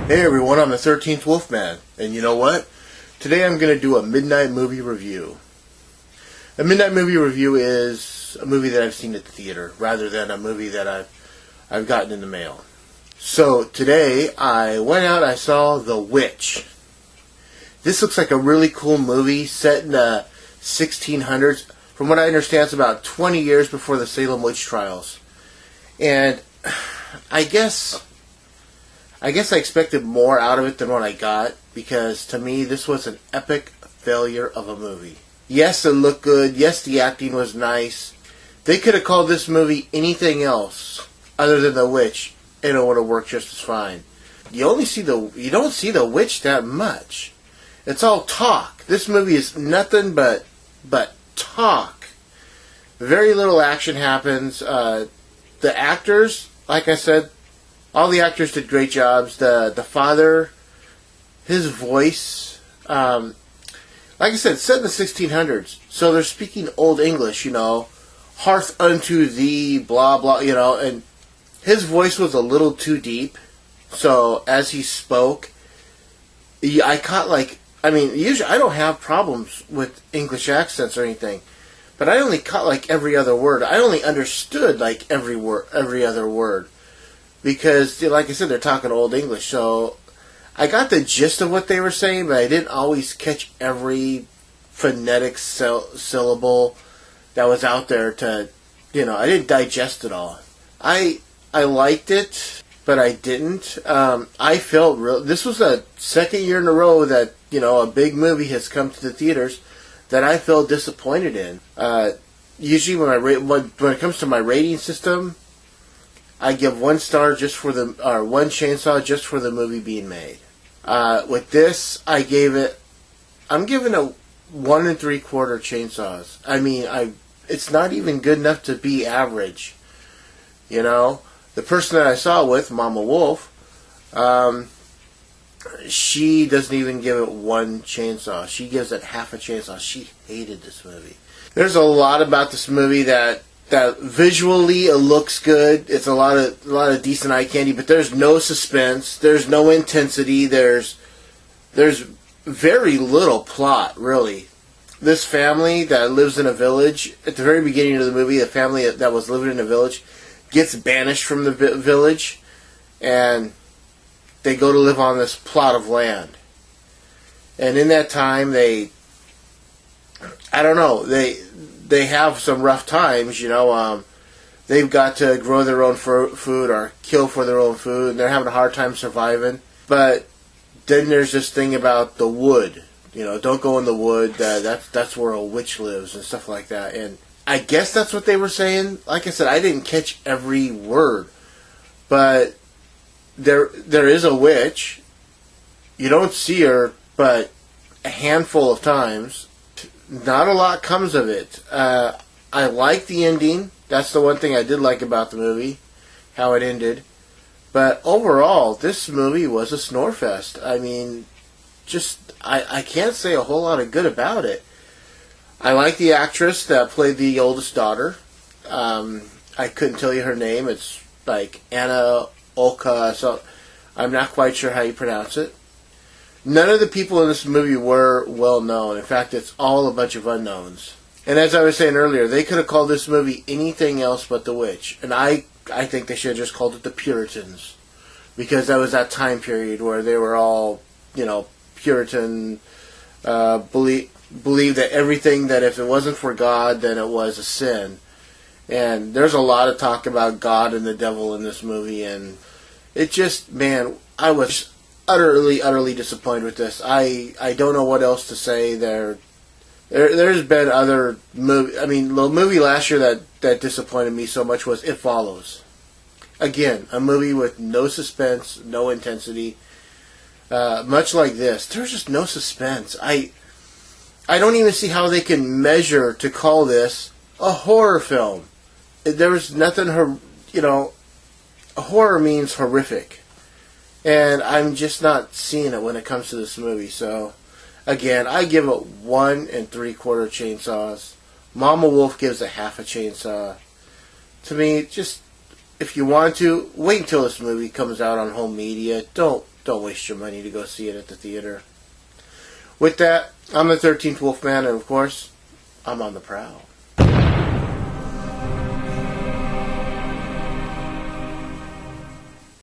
Hey everyone, I'm the 13th Wolfman, and you know what? Today I'm going to do a midnight movie review. A midnight movie review is a movie that I've seen at the theater, rather than a movie that I've gotten in the mail. So today I went out, I saw The Witch. This looks like a really cool movie set in the 1600s. From what I understand, it's about 20 years before the Salem witch trials. And I guess I expected more out of it than what I got, because to me this was an epic failure of a movie. Yes, it looked good. Yes, the acting was nice. They could have called this movie anything else other than The Witch, and it would have worked just as fine. You don't see the witch that much. It's all talk. This movie is nothing but talk. Very little action happens. The actors, like I said, all the actors did great jobs. The father, his voice, like I said, set in the 1600s, so they're speaking Old English, hearth unto thee, blah, blah, and his voice was a little too deep, so as he spoke, I caught, usually I don't have problems with English accents or anything, but I only caught, every other word. I only understood, every other word. Because, like I said, they're talking Old English, so I got the gist of what they were saying, but I didn't always catch every phonetic syllable that was out there I didn't digest it all. I liked it, but I didn't. I felt this was the second year in a row that, a big movie has come to the theaters that I felt disappointed in. Usually when it comes to my rating system, I give 1 star one chainsaw just for the movie being made. With this, I'm giving it 1 3/4 chainsaws. It's not even good enough to be average. The person that I saw with, Mama Wolf, she doesn't even give it 1 chainsaw. She gives it half a chainsaw. She hated this movie. There's a lot about this movie that visually it looks good. It's a lot of decent eye candy, but there's no suspense. There's no intensity. There's very little plot, really. This family that lives in a village, at the very beginning of the movie, the family that was living in a village gets banished from the village, and they go to live on this plot of land. And in that time, they have some rough times, they've got to grow their own food or kill for their own food, and they're having a hard time surviving. But then there's this thing about the wood, don't go in the wood, that's where a witch lives and stuff like that. And I guess that's what they were saying. Like I said, I didn't catch every word, but there is a witch. You don't see her, but a handful of times. Not a lot comes of it. I like the ending. That's the one thing I did like about the movie, how it ended. But overall, this movie was a snore fest. I can't say a whole lot of good about it. I like the actress that played the oldest daughter. I couldn't tell you her name. It's like Anna Olka, so I'm not quite sure how you pronounce it. None of the people in this movie were well known. In fact, it's all a bunch of unknowns. And as I was saying earlier, they could have called this movie anything else but The Witch. And I think they should have just called it The Puritans. Because that was that time period where they were all, Puritan, believe that everything, that if it wasn't for God, then it was a sin. And there's a lot of talk about God and the devil in this movie. And it just, man, I was utterly disappointed with this. I don't know what else to say. There's been other movie. The movie last year that disappointed me so much was It Follows. Again, a movie with no suspense, no intensity. Much like this, there's just no suspense. I don't even see how they can measure to call this a horror film. There was nothing. Horror means horrific. And I'm just not seeing it when it comes to this movie. So, again, I give it 1 3/4 chainsaws. Mama Wolf gives it half a chainsaw. To me, just if you want to, wait until this movie comes out on home media. Don't waste your money to go see it at the theater. With that, I'm the 13th Wolfman, and of course, I'm on the prowl.